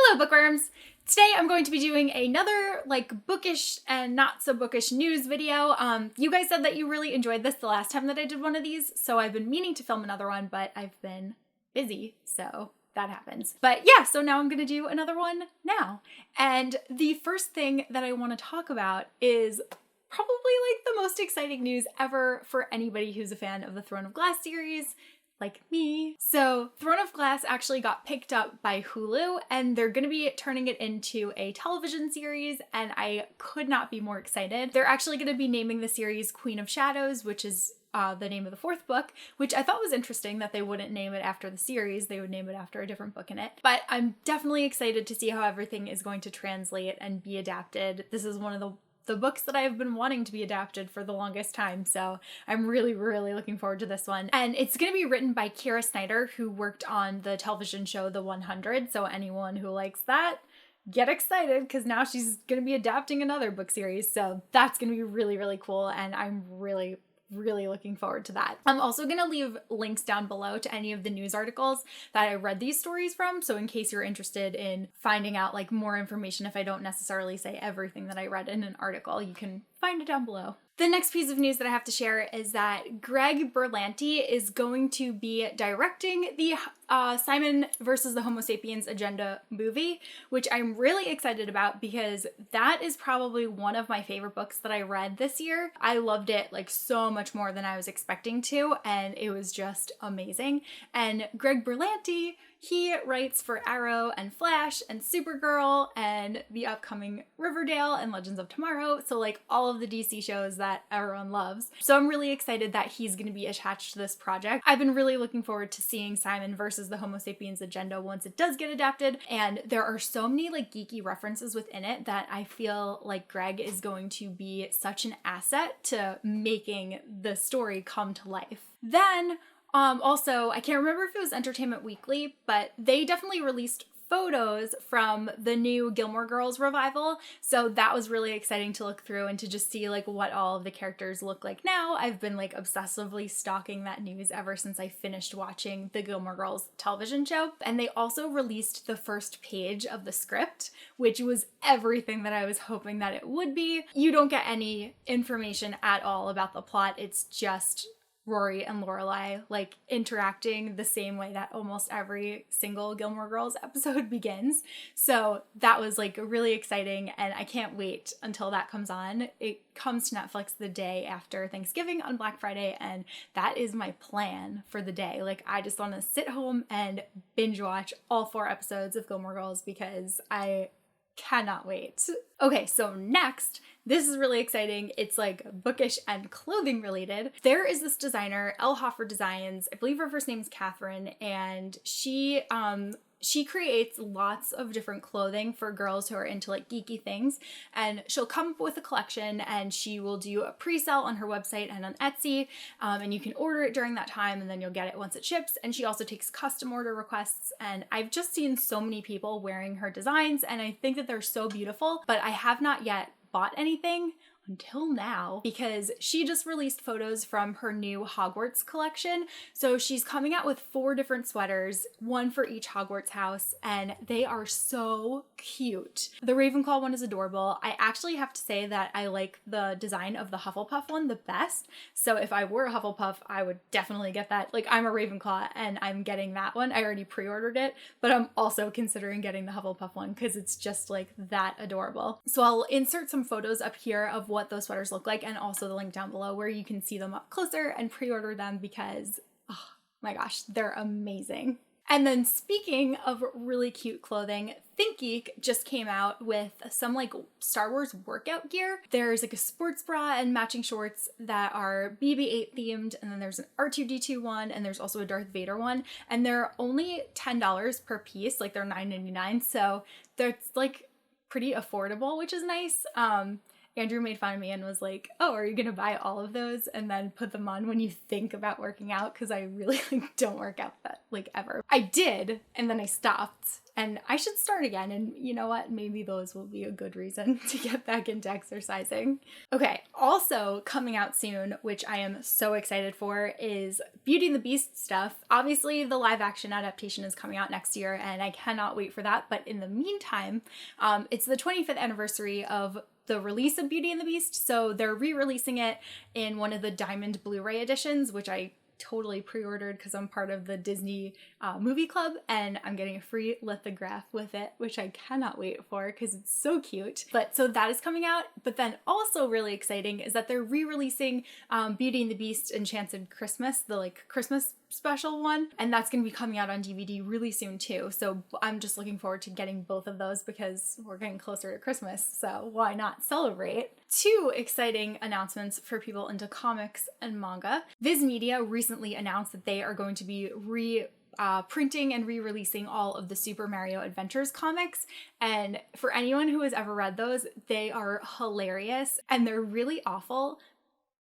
Hello, bookworms! Today I'm going to be doing another bookish and not so bookish news video. You guys said that you really enjoyed this the last time that I did one of these, so I've been meaning to film another one, but I've been busy, so that happens. But yeah, so now I'm gonna do another one now. And the first thing that I want to talk about is probably the most exciting news ever for anybody who's a fan of the Throne of Glass series, like me. So Throne of Glass actually got picked up by Hulu and they're gonna be turning it into a television series, and I could not be more excited. They're actually gonna be naming the series Queen of Shadows, which is the name of the fourth book, which I thought was interesting that they wouldn't name it after the series, they would name it after a different book in it. But I'm definitely excited to see how everything is going to translate and be adapted. This is one of the books that I've been wanting to be adapted for the longest time, so I'm really looking forward to this one. And it's going to be written by Kira Snyder, who worked on the television show The 100, so anyone who likes that, get excited, because now she's going to be adapting another book series, so that's going to be really cool, and I'm really looking forward to that. I'm also going to leave links down below to any of the news articles that I read these stories from, so in case you're interested in finding out more information, if I don't necessarily say everything that I read in an article, you can find it down below. The next piece of news that I have to share is that Greg Berlanti is going to be directing the Simon versus the Homo sapiens agenda movie, which I'm really excited about because that is probably one of my favorite books that I read this year. I loved it so much more than I was expecting to, and it was just amazing. And Greg Berlanti, he writes for Arrow and Flash and Supergirl and the upcoming Riverdale and Legends of Tomorrow, so all of the DC shows that everyone loves. So I'm really excited that he's going to be attached to this project. I've been really looking forward to seeing Simon versus the Homo sapiens agenda once it does get adapted, and there are so many geeky references within it that I feel like Greg is going to be such an asset to making the story come to life. Then also, I can't remember if it was Entertainment Weekly, but they definitely released photos from the new Gilmore Girls revival, so that was really exciting to look through and to just see what all of the characters look like now. I've been obsessively stalking that news ever since I finished watching the Gilmore Girls television show. And they also released the first page of the script, which was everything that I was hoping that it would be. You don't get any information at all about the plot, it's just Rory and Lorelai interacting the same way that almost every single Gilmore Girls episode begins. So that was really exciting, and I can't wait until that comes on. It comes to Netflix the day after Thanksgiving on Black Friday, and that is my plan for the day. I just want to sit home and binge watch all 4 episodes of Gilmore Girls because I cannot wait. Okay, so next, this is really exciting. It's bookish and clothing related. There is this designer, Elhoffer Designs. I believe her first name's Catherine, and she creates lots of different clothing for girls who are into geeky things, and she'll come up with a collection and she will do a pre-sale on her website and on Etsy, and you can order it during that time and then you'll get it once it ships. And she also takes custom order requests, and I've just seen so many people wearing her designs and I think that they're so beautiful, but I have not yet bought anything until now because she just released photos from her new Hogwarts collection. So she's coming out with 4 different sweaters, one for each Hogwarts house, and they are so cute. The Ravenclaw one is adorable. I actually have to say that I like the design of the Hufflepuff one the best. So if I were a Hufflepuff, I would definitely get that. I'm a Ravenclaw and I'm getting that one. I already pre-ordered it, but I'm also considering getting the Hufflepuff one because it's just that adorable. So I'll insert some photos up here of what those sweaters look like, and also the link down below where you can see them up closer and pre-order them because, oh my gosh, they're amazing. And then speaking of really cute clothing, ThinkGeek just came out with some Star Wars workout gear. There's a sports bra and matching shorts that are BB-8 themed, and then there's an R2-D2 one, and there's also a Darth Vader one, and they're only $10 per piece, they're $9.99, so they're pretty affordable, which is nice. Andrew made fun of me and was like, oh, are you gonna buy all of those and then put them on when you think about working out? Because I really don't work out that ever. I did, and then I stopped, And I should start again. And you know what? Maybe those will be a good reason to get back into exercising. Okay, also coming out soon, which I am so excited for, is Beauty and the Beast stuff. Obviously, the live action adaptation is coming out next year, and I cannot wait for that. But in the meantime, it's the 25th anniversary of the release of Beauty and the Beast, so they're re-releasing it in one of the Diamond Blu-ray editions, which I totally pre-ordered because I'm part of the Disney movie club, and I'm getting a free lithograph with it, which I cannot wait for because it's so cute. But so that is coming out. But then also really exciting is that they're re-releasing Beauty and the Beast Enchanted Christmas, the like Christmas special one, and that's going to be coming out on DVD really soon too. So I'm just looking forward to getting both of those because we're getting closer to Christmas, so why not celebrate? Two exciting announcements for people into comics and manga. Viz Media recently announced that they are going to be printing and re-releasing all of the Super Mario Adventures comics, and for anyone who has ever read those, they are hilarious and they're really awful,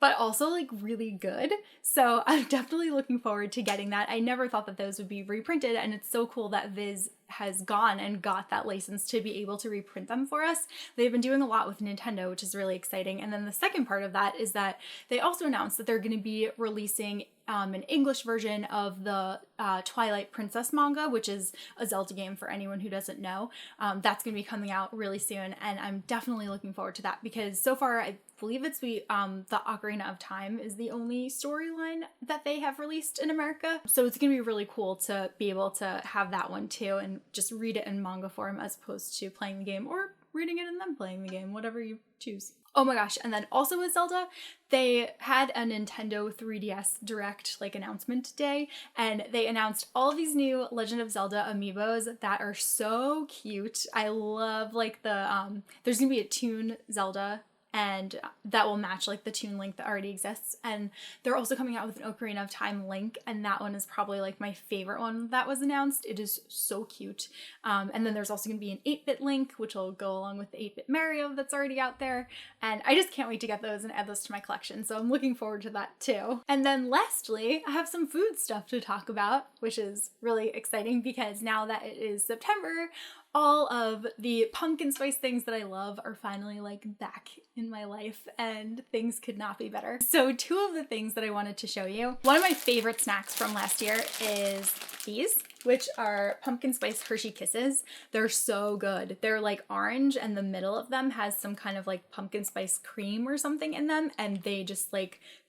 but also like really good. So I'm definitely looking forward to getting that. I never thought that those would be reprinted, and it's so cool that Viz has gone and got that license to be able to reprint them for us. They've been doing a lot with Nintendo, which is really exciting. And then the second part of that is that they also announced that they're going to be releasing an English version of the Twilight Princess manga, which is a Zelda game for anyone who doesn't know. That's going to be coming out really soon, and I'm definitely looking forward to that because so far I believe it's the Ocarina of Time is the only storyline that they have released in America. So it's going to be really cool to be able to have that one too and just read it in manga form as opposed to playing the game or reading it and then playing the game, whatever you choose. Oh my gosh, and then also with Zelda, they had a Nintendo 3DS Direct announcement day, and they announced all these new Legend of Zelda amiibos that are so cute. I love there's gonna be a Toon Zelda, and that will match the Toon Link that already exists. And they're also coming out with an Ocarina of Time Link, and that one is probably my favorite one that was announced. It is so cute. And then there's also going to be an 8-bit Link, which will go along with the 8-bit Mario that's already out there. And I just can't wait to get those and add those to my collection. So I'm looking forward to that too. And then lastly, I have some food stuff to talk about, which is really exciting because now that it is September, all of the pumpkin spice things that I love are finally back in my life, and things could not be better. So two of the things that I wanted to show you. One of my favorite snacks from last year is these, which are pumpkin spice Hershey Kisses. They're so good. They're orange, and the middle of them has some kind of pumpkin spice cream or something in them, and they just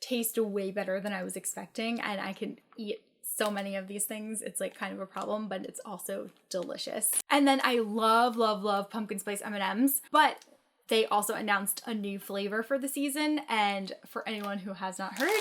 taste way better than I was expecting, and I can eat so many of these things. It's kind of a problem, but it's also delicious. And then I love, love, love pumpkin spice M&Ms, but they also announced a new flavor for the season, and for anyone who has not heard,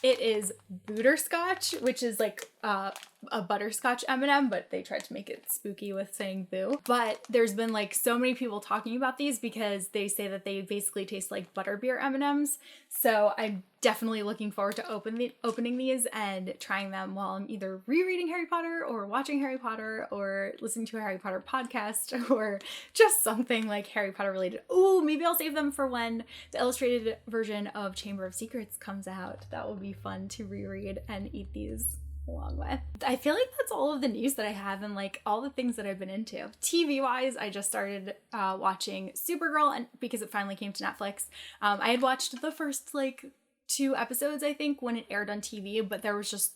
it is butterscotch, which is a butterscotch M&M, but they tried to make it spooky with saying boo. But there's been so many people talking about these because they say that they basically taste like butterbeer M&Ms. So I'm definitely looking forward to opening these and trying them while I'm either rereading Harry Potter or watching Harry Potter or listening to a Harry Potter podcast or just something Harry Potter related. Ooh, maybe I'll save them for when the illustrated version of Chamber of Secrets comes out. That will be fun to reread and eat these along with. I feel that's all of the news that I have and all the things that I've been into. TV wise, I just started watching Supergirl, and because it finally came to Netflix. I had watched the first 2 episodes, I think, when it aired on TV, but there was just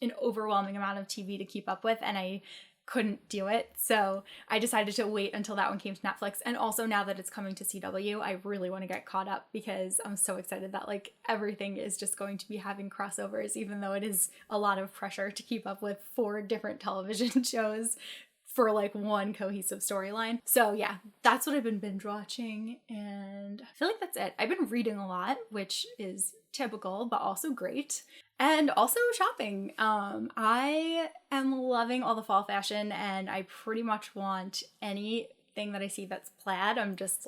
an overwhelming amount of TV to keep up with, and I couldn't do it. So I decided to wait until that one came to Netflix. And also now that it's coming to CW, I really want to get caught up because I'm so excited that everything is just going to be having crossovers, even though it is a lot of pressure to keep up with 4 different television shows for one cohesive storyline. So yeah, that's what I've been binge watching, and I feel that's it. I've been reading a lot, which is typical, but also great. And also shopping. I am loving all the fall fashion, and I pretty much want anything that I see that's plaid. I'm just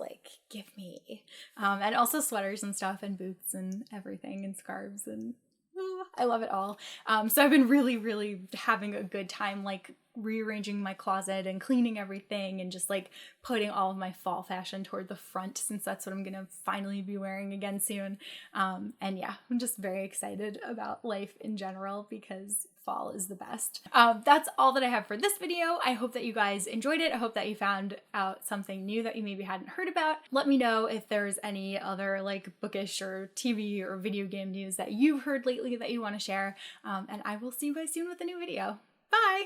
give me. And also sweaters and stuff and boots and everything and scarves, and I love it all. So I've been really, really having a good time rearranging my closet and cleaning everything and just like putting all of my fall fashion toward the front, since that's what I'm gonna finally be wearing again soon. And yeah, I'm just very excited about life in general because fall is the best. That's all that I have for this video. I hope that you guys enjoyed it. I hope that you found out something new that you maybe hadn't heard about. Let me know if there's any other like bookish or TV or video game news that you've heard lately that you want to share. And I will see you guys soon with a new video. Bye!